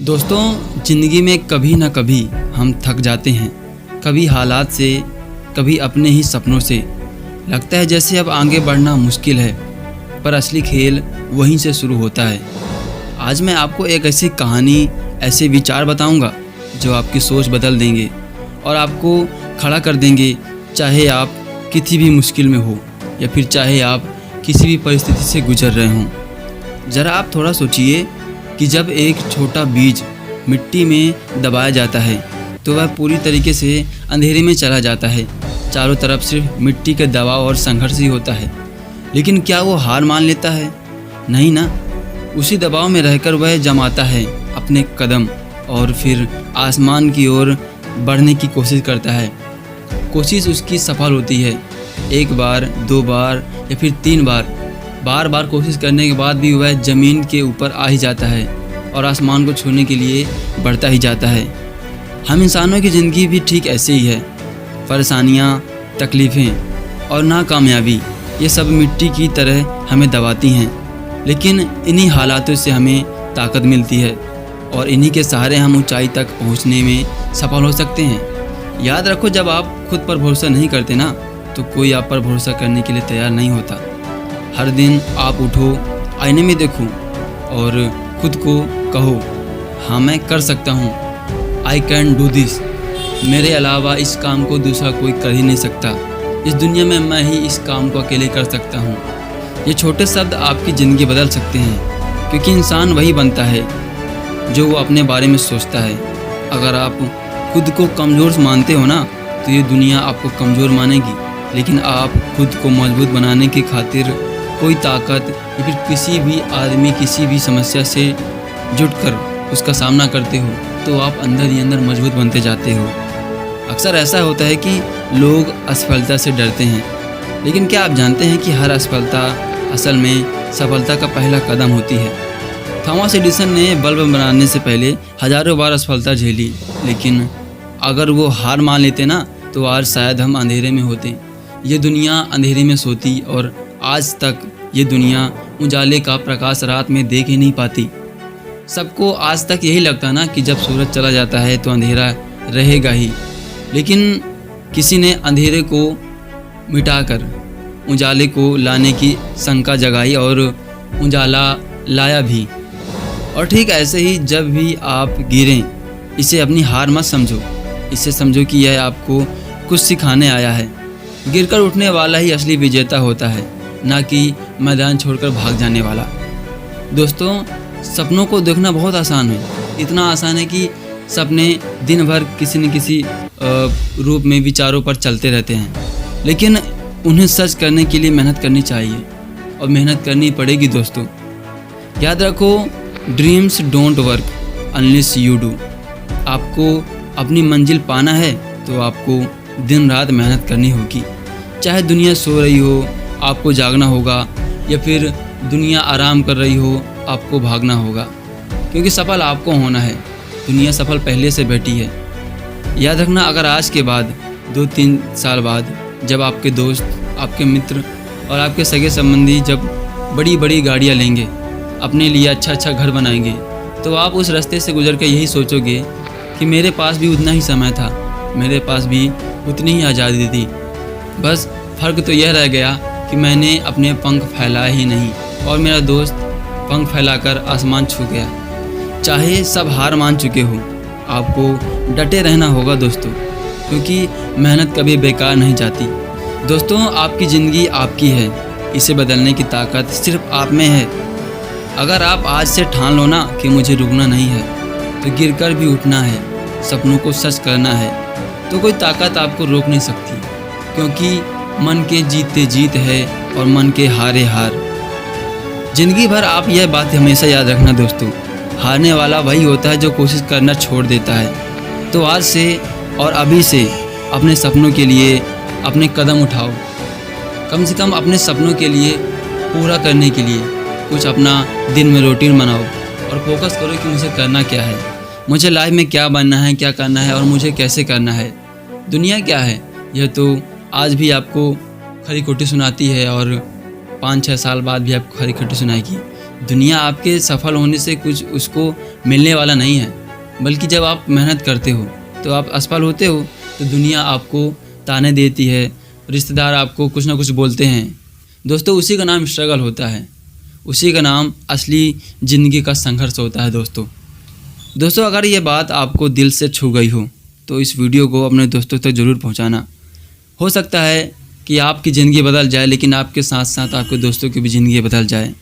दोस्तों, ज़िंदगी में कभी ना कभी हम थक जाते हैं, कभी हालात से, कभी अपने ही सपनों से। लगता है जैसे अब आगे बढ़ना मुश्किल है, पर असली खेल वहीं से शुरू होता है। आज मैं आपको एक ऐसी कहानी, ऐसे विचार बताऊंगा जो आपकी सोच बदल देंगे और आपको खड़ा कर देंगे, चाहे आप किसी भी मुश्किल में हो या फिर चाहे आप किसी भी परिस्थिति से गुजर रहे हों। ज़रा आप थोड़ा सोचिए कि जब एक छोटा बीज मिट्टी में दबाया जाता है तो वह पूरी तरीके से अंधेरे में चला जाता है। चारों तरफ सिर्फ मिट्टी के दबाव और संघर्ष ही होता है। लेकिन क्या वो हार मान लेता है? नहीं ना। उसी दबाव में रहकर वह जमाता है अपने कदम और फिर आसमान की ओर बढ़ने की कोशिश करता है। कोशिश उसकी सफल होती है, एक बार, दो बार या फिर तीन बार। बार बार कोशिश करने के बाद भी वह ज़मीन के ऊपर आ ही जाता है और आसमान को छूने के लिए बढ़ता ही जाता है। हम इंसानों की ज़िंदगी भी ठीक ऐसे ही है। परेशानियाँ, तकलीफ़ें और नाकामयाबी, ये सब मिट्टी की तरह हमें दबाती हैं। लेकिन इन्हीं हालातों से हमें ताकत मिलती है और इन्हीं के सहारे हम ऊंचाई तक पहुंचने में सफल हो सकते हैं। याद रखो, जब आप खुद पर भरोसा नहीं करते ना, तो कोई आप पर भरोसा करने के लिए तैयार नहीं होता। हर दिन आप उठो, आईने में देखो और खुद को कहो, हाँ मैं कर सकता हूँ, आई कैन डू दिस। मेरे अलावा इस काम को दूसरा कोई कर ही नहीं सकता। इस दुनिया में मैं ही इस काम को अकेले कर सकता हूँ। ये छोटे शब्द आपकी ज़िंदगी बदल सकते हैं, क्योंकि इंसान वही बनता है जो वो अपने बारे में सोचता है। अगर आप खुद को कमज़ोर मानते हो ना, तो ये दुनिया आपको कमज़ोर मानेगी। लेकिन आप खुद को मजबूत बनाने की खातिर कोई ताकत या फिर किसी भी आदमी, किसी भी समस्या से जुटकर उसका सामना करते हो, तो आप अंदर ही अंदर मजबूत बनते जाते हो। अक्सर ऐसा होता है कि लोग असफलता से डरते हैं, लेकिन क्या आप जानते हैं कि हर असफलता असल में सफलता का पहला कदम होती है। थॉमस एडिसन ने बल्ब बनाने से पहले हज़ारों बार असफलता झेली, लेकिन अगर वो हार मान लेते ना, तो आज शायद हम अंधेरे में होते। ये दुनिया अंधेरे में सोती और आज तक ये दुनिया उजाले का प्रकाश रात में देख ही नहीं पाती। सबको आज तक यही लगता ना कि जब सूरज चला जाता है तो अंधेरा रहेगा ही। लेकिन किसी ने अंधेरे को मिटाकर उजाले को लाने की शंका जगाई और उजाला लाया भी। और ठीक ऐसे ही जब भी आप गिरें, इसे अपनी हार मत समझो। इसे समझो कि यह आपको कुछ सिखाने आया है। गिरकर उठने वाला ही असली विजेता होता है, ना कि मैदान छोड़कर भाग जाने वाला। दोस्तों, सपनों को देखना बहुत आसान है। इतना आसान है कि सपने दिन भर किसी न किसी रूप में विचारों पर चलते रहते हैं, लेकिन उन्हें सच करने के लिए मेहनत करनी चाहिए और मेहनत करनी पड़ेगी। दोस्तों, याद रखो, dreams don't work unless you do. आपको अपनी मंजिल पाना है तो आपको दिन रात मेहनत करनी होगी। चाहे दुनिया सो रही हो, आपको जागना होगा, या फिर दुनिया आराम कर रही हो, आपको भागना होगा, क्योंकि सफल आपको होना है। दुनिया सफल पहले से बैठी है। याद रखना, अगर आज के बाद 2-3 साल बाद जब आपके दोस्त, आपके मित्र और आपके सगे संबंधी जब बड़ी बड़ी गाड़ियाँ लेंगे, अपने लिए अच्छा अच्छा घर बनाएंगे, तो आप उस रास्ते से गुजर कर यही सोचोगे कि मेरे पास भी उतना ही समय था, मेरे पास भी उतनी ही आज़ादी थी। बस फ़र्क तो यह रह गया कि मैंने अपने पंख फैलाए ही नहीं और मेरा दोस्त पंख फैलाकर आसमान छू गया। चाहे सब हार मान चुके हो, आपको डटे रहना होगा दोस्तों, क्योंकि मेहनत कभी बेकार नहीं जाती। दोस्तों, आपकी ज़िंदगी आपकी है, इसे बदलने की ताकत सिर्फ आप में है। अगर आप आज से ठान लो ना कि मुझे रुकना नहीं है, तो गिरकर भी उठना है, सपनों को सच करना है, तो कोई ताकत आपको रोक नहीं सकती, क्योंकि मन के जीते जीत है और मन के हारे हार। ज़िंदगी भर आप यह बात हमेशा याद रखना दोस्तों, हारने वाला वही होता है जो कोशिश करना छोड़ देता है। तो आज से और अभी से अपने सपनों के लिए अपने कदम उठाओ। कम से कम अपने सपनों के लिए पूरा करने के लिए कुछ अपना दिन में रूटीन बनाओ और फोकस करो कि मुझे करना क्या है, मुझे लाइफ में क्या बनना है, क्या करना है और मुझे कैसे करना है। दुनिया क्या है, यह तो आज भी आपको खरी खोटी सुनाती है और 5-6 साल बाद भी आपको खरी खोटी सुनाएगी। दुनिया आपके सफल होने से कुछ उसको मिलने वाला नहीं है, बल्कि जब आप मेहनत करते हो तो आप असफल होते हो तो दुनिया आपको ताने देती है, रिश्तेदार आपको कुछ ना कुछ बोलते हैं। दोस्तों, उसी का नाम स्ट्रगल होता है, उसी का नाम असली ज़िंदगी का संघर्ष होता है। दोस्तों, अगर ये बात आपको दिल से छू गई हो तो इस वीडियो को अपने दोस्तों तक ज़रूर पहुंचाना। हो सकता है कि आपकी ज़िंदगी बदल जाए, लेकिन आपके साथ साथ आपके दोस्तों की भी ज़िंदगी बदल जाए।